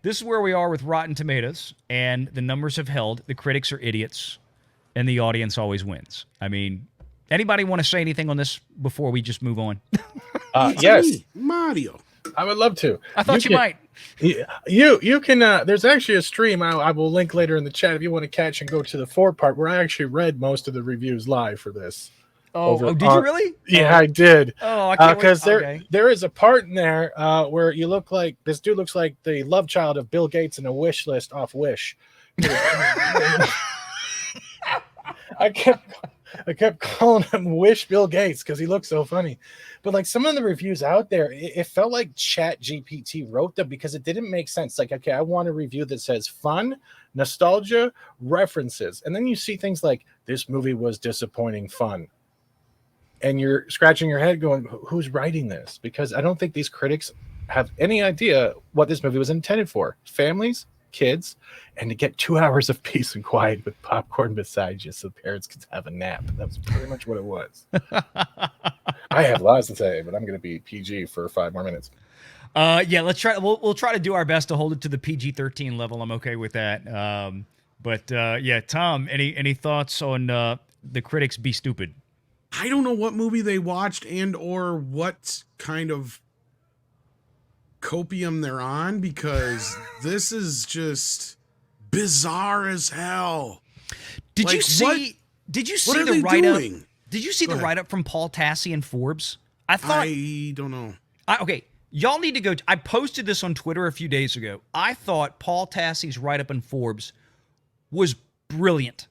This is where we are with Rotten Tomatoes, and the numbers have held. The critics are idiots, and the audience always wins. I mean, anybody want to say anything on this before we just move on? Yes, Mario. I would love to. I thought you might. You can. There's actually a stream I will link later in the chat if you want to catch and go to the forward part where I actually read most of the reviews live for this. Did you really? Yeah, I did. Oh, I can't because wait. there is a part in there where you look like this dude looks like the love child of Bill Gates in a wish list off Wish. I kept calling him Wish Bill Gates because he looks so funny. But like some of the reviews out there, it felt like Chat GPT wrote them because it didn't make sense. Like, okay, I want a review that says fun, nostalgia, references. And then you see things like this movie was disappointing fun. And you're scratching your head going, who's writing this? Because I don't think these critics have any idea what this movie was intended for. Families, kids, and to get 2 hours of peace and quiet with popcorn beside you so parents could have a nap. That was pretty much what it was. I have lots to say, but I'm going to be PG for 5 more minutes. Yeah, let's try. We'll try to do our best to hold it to the PG-13 level. I'm okay with that. Yeah, Tom, any thoughts on the critics be stupid? I don't know what movie they watched and or what kind of copium they're on because this is just bizarre as hell. Did you see the write-up? Did you see the write-up from Paul Tassi in Forbes? I don't know. Okay, y'all need to go. I posted this on Twitter a few days ago. I thought Paul Tassi's write-up in Forbes was brilliant.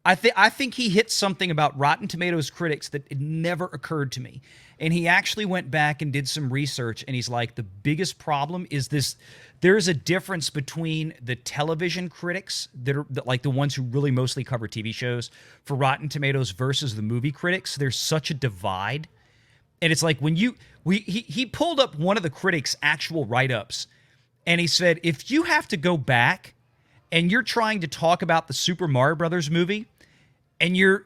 I think he hit something about Rotten Tomatoes critics that it never occurred to me. And he actually went back and did some research, and he's like, the biggest problem is this. There's a difference between the television critics that are like the ones who really mostly cover TV shows for Rotten Tomatoes versus the movie critics. There's such a divide. And it's like when he pulled up one of the critics' actual write-ups, and he said, if you have to go back and you're trying to talk about the Super Mario Brothers movie, and you're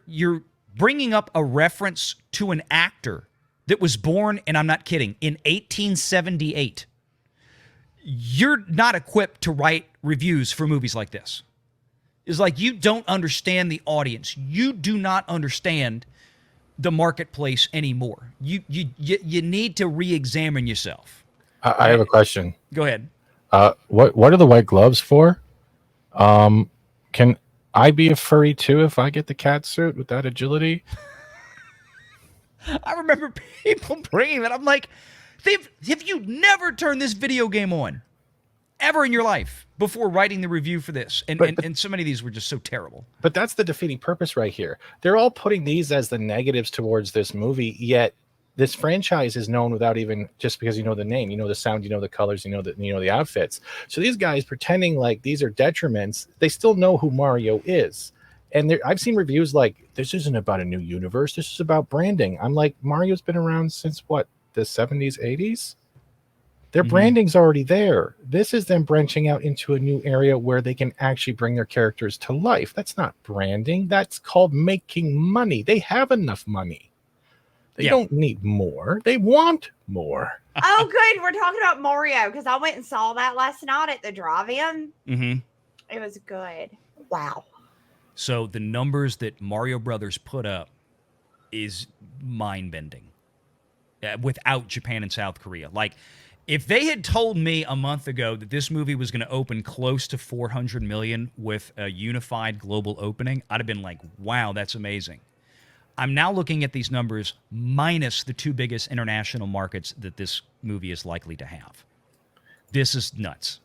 bringing up a reference to an actor that was born, and I'm not kidding, in 1878, you're not equipped to write reviews for movies like this. It's like you don't understand the audience. You do not understand the marketplace anymore. You need to re-examine yourself. I have a question. Go ahead. What are the white gloves for? Can I be a furry too if I get the cat suit with that agility? I remember people bringing that. I'm like, have you never turned this video game on ever in your life before writing the review for this? And so many of these were just so terrible. But that's the defeating purpose right here. They're all putting these as the negatives towards this movie, yet this franchise is known without even just because you know the name, you know the sound, you know the colors, you know the outfits. So these guys pretending like these are detriments, they still know who Mario is. And I've seen reviews like, this isn't about a new universe, this is about branding. I'm like, Mario's been around since what, the 70s, 80s? Their branding's already there. This is them branching out into a new area where they can actually bring their characters to life. That's not branding. That's called making money. They have enough money. They don't need more. They want more. Oh, good. We're talking about Mario because I went and saw that last night at the drive-in. Mm-hmm. It was good. Wow. So the numbers that Mario Brothers put up is mind-bending without Japan and South Korea. Like, if they had told me a month ago that this movie was going to open close to 400 million with a unified global opening, I'd have been like, wow, that's amazing. I'm now looking at these numbers minus the 2 biggest international markets that this movie is likely to have. This is nuts.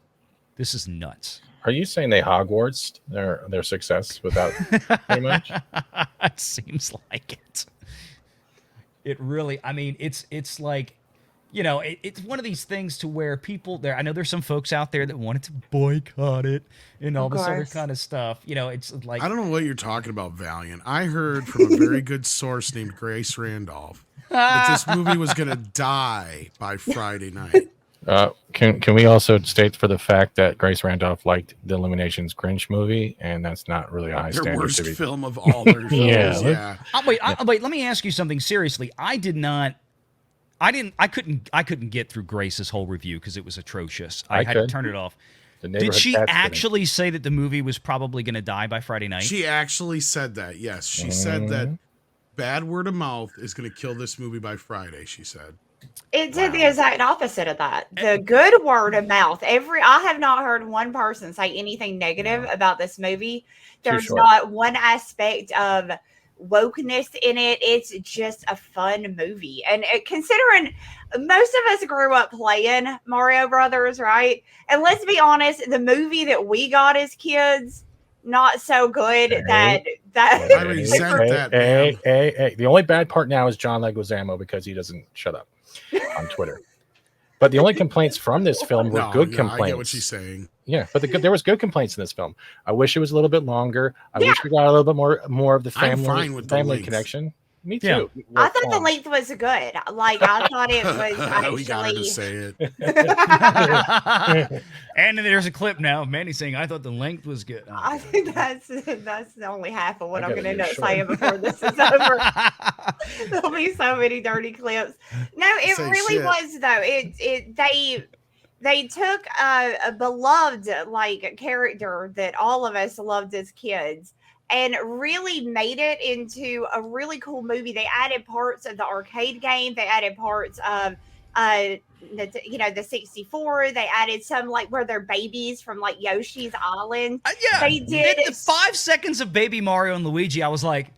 This is nuts. Are you saying they Hogwarts their success without pretty much? It seems like it. It really, I mean, it's like, you know, it's one of these things to where people there, I know there's some folks out there that wanted to boycott it and all this other kind of stuff. You know, it's like, I don't know what you're talking about, Valiant. I heard from a very good source named Grace Randolph that this movie was going to die by Friday night. Can we also state for the fact that Grace Randolph liked the Illumination's Grinch movie, and that's not really a high their standard worst to be. film of all their films. Yeah. Wait, let me ask you something seriously. I couldn't get through Grace's whole review because it was atrocious. I had to turn it off. The Did neighborhood she cat's actually say that the movie was probably going to die by Friday night? She actually said that. Yes, she said that bad word of mouth is going to kill this movie by Friday. She said It did the exact opposite of that. The good word of mouth. I have not heard one person say anything negative about this movie. There's not one aspect of wokeness in it. It's just a fun movie. And considering most of us grew up playing Mario Brothers, right? And let's be honest, the movie that we got as kids, not so good. I resent that, man. The only bad part now is John Leguizamo because he doesn't shut up on Twitter. But the only complaints from this film were good complaints. I get what she's saying. Yeah, but there was good complaints in this film. I wish it was a little bit longer. I wish we got a little bit more of the family connection. Me too. Yeah. I thought the length was good. Like I thought it was actually. We got her to say it. And there's a clip now of Manny saying, "I thought the length was good." Oh. I think that's only half of what I'm going to end up saying before this is over. There'll be so many dirty clips. No, it really was though. They took a beloved character that all of us loved as kids and really made it into a really cool movie. They added parts of the arcade game. They added parts of the 64. They added some where they're babies from Yoshi's Island. They did 5 seconds of Baby Mario and Luigi. I was like,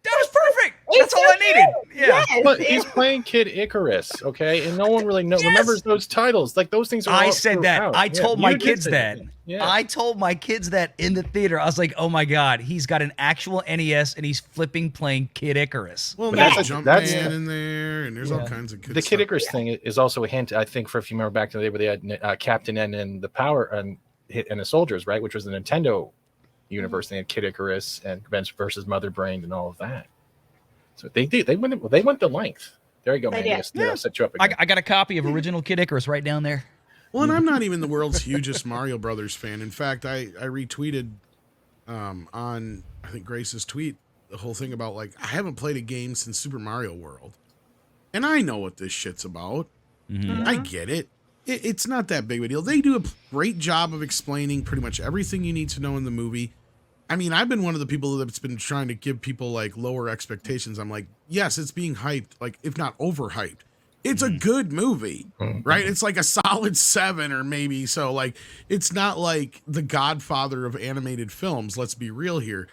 that was perfect. That's all I needed. Yeah. Yes, but he's playing Kid Icarus, okay? And no one really remembers those titles. Those things are. I said that. Out. I told my kids that. Yeah. I told my kids that in the theater. I was like, "Oh my god, he's got an actual NES and he's playing Kid Icarus." Well, there's a Jumpman in there, and there's all kinds of good stuff. Kid Icarus thing is also a hint. I think if you remember back to the day where they had Captain N and the Power and the Soldiers, right, which was the Nintendo universe. They had Kid Icarus and versus Mother Brain and all of that. So they went the length. There you go, man. I'll set you up again. I got a copy of original Kid Icarus right down there. Well, and I'm not even the world's hugest Mario Brothers fan. In fact, I retweeted on I think Grace's tweet the whole thing about I haven't played a game since Super Mario World, and I know what this shit's about. Mm-hmm. I get it. It's not that big of a deal. They do a great job of explaining pretty much everything you need to know in the movie. I mean, I've been one of the people that's been trying to give people lower expectations. I'm like, yes, it's being hyped, if not overhyped. It's a good movie, right? It's a solid 7 or maybe so. It's not like the Godfather of animated films. Let's be real here.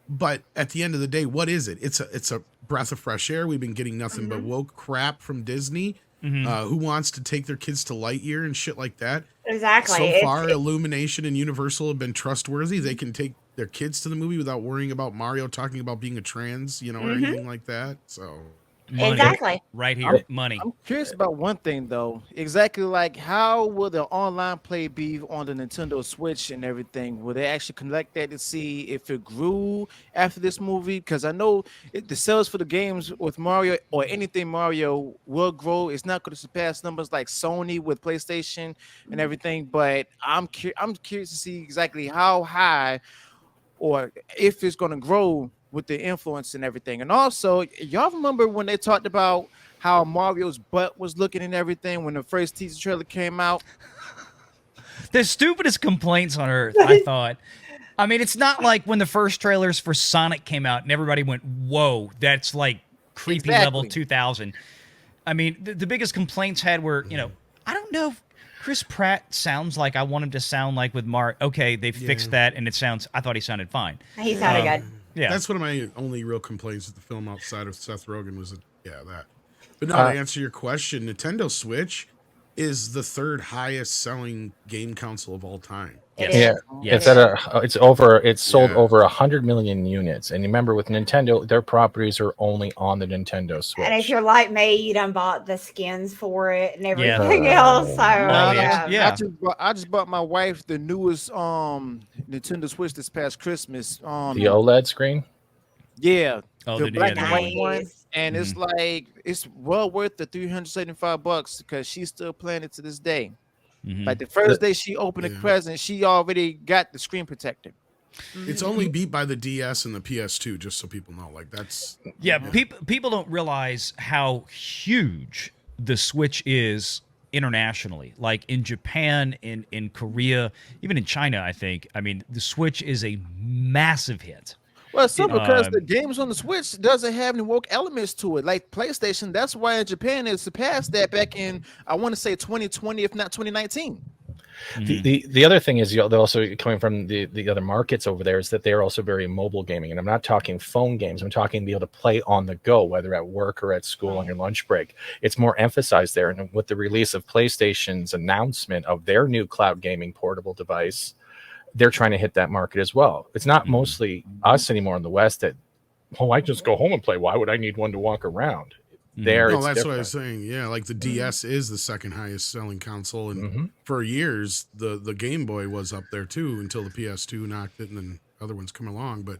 But at the end of the day, what is it? It's a breath of fresh air. We've been getting nothing but woke crap from Disney. Who wants to take their kids to Lightyear and shit like that? Exactly. So far, Illumination and Universal have been trustworthy. They can take their kids to the movie without worrying about Mario talking about being a trans, or anything like that. So money. Exactly. Right here, money. I'm curious about one thing though. Exactly how will the online play be on the Nintendo Switch and everything? Will they actually collect that to see if it grew after this movie? Because I know the sales for the games with Mario or anything Mario will grow. It's not going to surpass numbers like Sony with PlayStation and everything. But I'm curious to see exactly how high or if it's going to grow with the influence and everything. And also, y'all remember when they talked about how Mario's butt was looking and everything when the first teaser trailer came out? The stupidest complaints on earth, I thought. I mean, it's not like when the first trailers for Sonic came out and everybody went, whoa, that's creepy level 2000. I mean, the biggest complaints had were, I don't know if Chris Pratt sounds like I want him to sound like with Mark. Okay, they fixed that and I thought he sounded fine. He sounded good. Yeah, that's one of my only real complaints with the film outside of Seth Rogen was that. But no, to answer your question, Nintendo Switch is the third highest selling game console of all time. It's sold over 100 million units. And remember, with Nintendo, their properties are only on the Nintendo Switch. And if you're like me, you done bought the skins for it and everything else. So I just bought my wife the newest Nintendo Switch this past Christmas. The OLED screen. Yeah, the black and white one, and it's it's well worth the $375 because she's still playing it to this day. Like the first day she opened the present, she already got the screen protector. It's only beat by the DS and the PS2, just so people know. That's people don't realize how huge the Switch is internationally, like in Japan, in Korea, even in China. I think. I mean, the Switch is a massive hit. Well, it's simple because the games on the Switch doesn't have any woke elements to it, like PlayStation. That's why in Japan it surpassed that back in, I want to say 2020, if not 2019. The other thing is, they're also coming from the other markets over there, is that they're also very mobile gaming. And I'm not talking phone games. I'm talking be able to play on the go, whether at work or at school on your lunch break. It's more emphasized there. And with the release of PlayStation's announcement of their new cloud gaming portable device, they're trying to hit that market as well. It's not mostly us anymore in the West that, I just go home and play. Why would I need one to walk around? There, no, that's what I was saying. Yeah, like the DS is the second highest selling console, and for years the Game Boy was up there too until the PS2 knocked it, and then other ones come along. But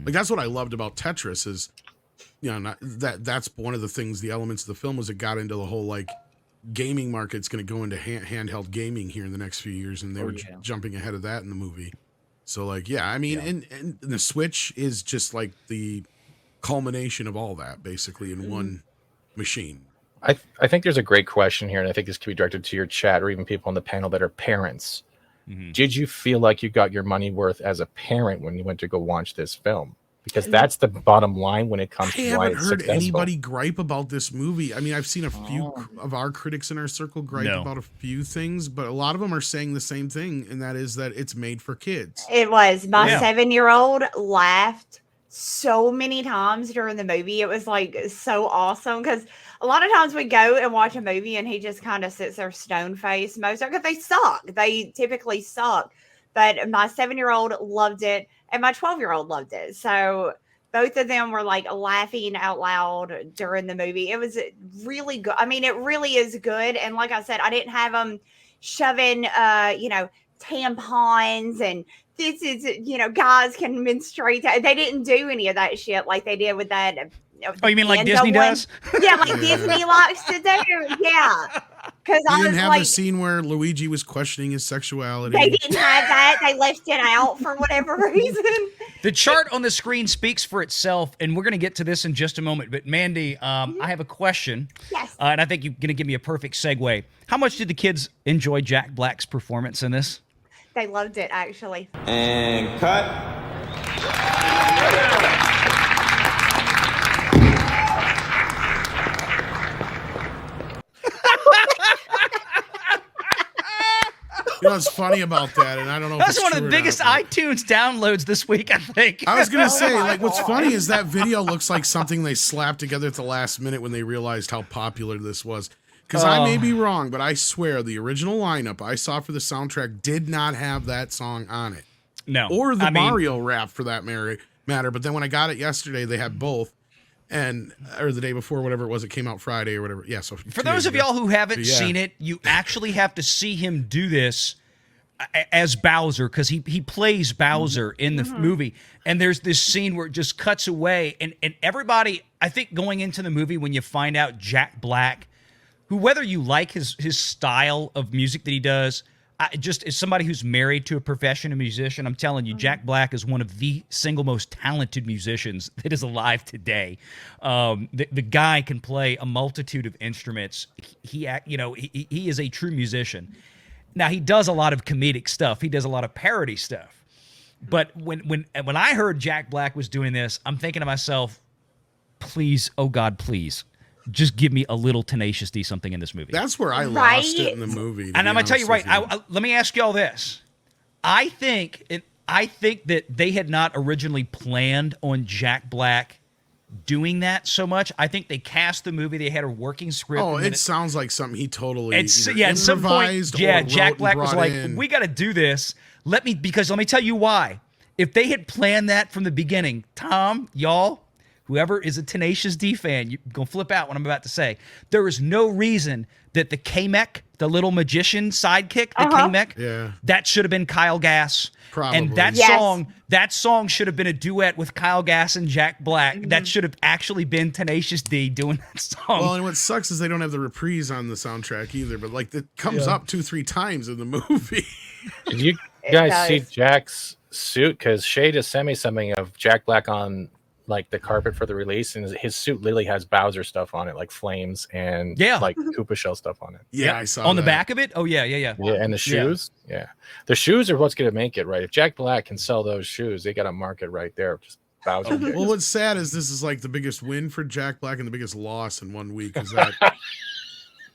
like that's what I loved about Tetris is, that's one of the things, the elements of the film was it got into the whole like gaming market's going to go into handheld gaming here in the next few years, and they were jumping ahead of that in the movie. So like, I mean, and the Switch is just like the culmination of all that basically in one machine. I think there's a great question here, and I think this could be directed to your chat or even people on the panel that are parents. Did you feel like you got your money worth as a parent when you went to go watch this film? Because that's the bottom line when it comes to why it's successful. I haven't heard anybody gripe about this movie. I mean, I've seen a few of our critics in our circle gripe about a few things, but a lot of them are saying the same thing, and that is that it's made for kids. It was. My 7-year-old laughed so many times during the movie. It was like so awesome because a lot of times we go and watch a movie and he just kind of sits there stone faced most of it because they suck. They typically suck. But my 7-year-old loved it and my 12-year-old loved it. So both of them were like laughing out loud during the movie. It was really good. I mean, it really is good. And like I said, I didn't have them shoving, tampons and this is, guys can menstruate. They didn't do any of that shit like they did with that. Oh, you mean like Disney does? Yeah, like Disney likes to do. Yeah. Because I didn't have the scene where Luigi was questioning his sexuality. They didn't have that. They left it out for whatever reason. The chart on the screen speaks for itself, and we're going to get to this in just a moment. But Mandy, I have a question. Yes. And I think you're going to give me a perfect segue. How much did the kids enjoy Jack Black's performance in this? They loved it, actually. And cut. You know what's funny about that, and I don't know if that's one of the biggest iTunes downloads this week, I think. I was going to say, like, what's funny is that video looks like something they slapped together at the last minute when they realized how popular this was. Because I may be wrong, but I swear the original lineup I saw for the soundtrack did not have that song on it. No. Or the Mario rap, for that matter. But then when I got it yesterday, they had both. Or the day before, whatever it was, it came out Friday or whatever. Yeah. So for those of y'all who haven't seen it, you actually have to see him do this as Bowser, because he plays Bowser in the movie. And there's this scene where it just cuts away, and everybody, I think, going into the movie, when you find out Jack Black, who, whether you like his style of music that he does, just as somebody who's married to a professional musician, I'm telling you, Jack Black is one of the single most talented musicians that is alive today. The guy can play a multitude of instruments. He is a true musician. Now, he does a lot of comedic stuff. He does a lot of parody stuff. But when I heard Jack Black was doing this, I'm thinking to myself, please, oh God, please, just give me a little Tenacious D something in this movie. That's where I lost it in the movie. And I'm going to tell you right, let me ask y'all this. I think that they had not originally planned on Jack Black doing that so much. I think they cast the movie. They had a working script. Oh, it sounds like something he totally at some point, Jack Black was like, we got to do this. Because let me tell you why. If they had planned that from the beginning, Tom, y'all, whoever is a Tenacious D fan, you're going to flip out what I'm about to say. There is no reason that the K-Mech, the little magician sidekick, the K-Mech, that should have been Kyle Gass. Probably. And that song should have been a duet with Kyle Gass and Jack Black. That should have actually been Tenacious D doing that song. Well, and what sucks is they don't have the reprise on the soundtrack either, but like it comes up 2-3 times in the movie. Did you guys see Jack's suit? Because Shay just sent me something of Jack Black on like the carpet for the release, and his suit literally has Bowser stuff on it, like flames and like Koopa Shell stuff on it. Yeah, I saw on that. the back of it. Oh yeah. Yeah, and the shoes. Yeah, the shoes are what's going to make it right. If Jack Black can sell those shoes, they got a market right there. Just Bowser. Well, what's sad is this is like the biggest win for Jack Black and the biggest loss in 1 week. Is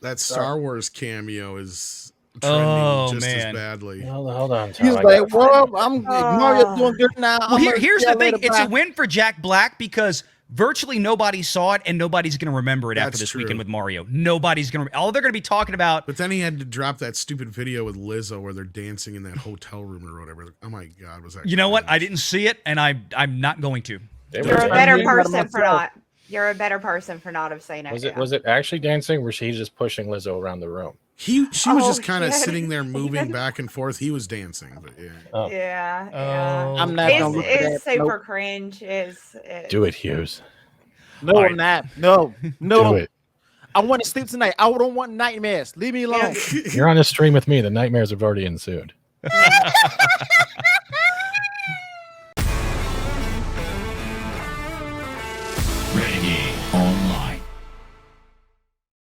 that Star Wars cameo is trending just as badly. Hold on. He's like, well, I'm Mario doing good now. Well, here's the thing. It's a win for Jack Black because virtually nobody saw it and nobody's going to remember it after this weekend with Mario. Nobody's going to. All they're going to be talking about. But then he had to drop that stupid video with Lizzo where they're dancing in that hotel room or whatever. Oh my God, was that? You know what? I didn't see it, and I'm not going to. You're a better person for not. You're a better person for not have seen it. Was it actually dancing, or was she just pushing Lizzo around the room? She was just kind of sitting there moving back and forth. He was dancing, but yeah. I'm not. It's super cringe. Do it, Hughes. No, I'm not. No. Do it. I want to sleep tonight. I don't want nightmares. Leave me alone. You're on a stream with me. The nightmares have already ensued. Renegade.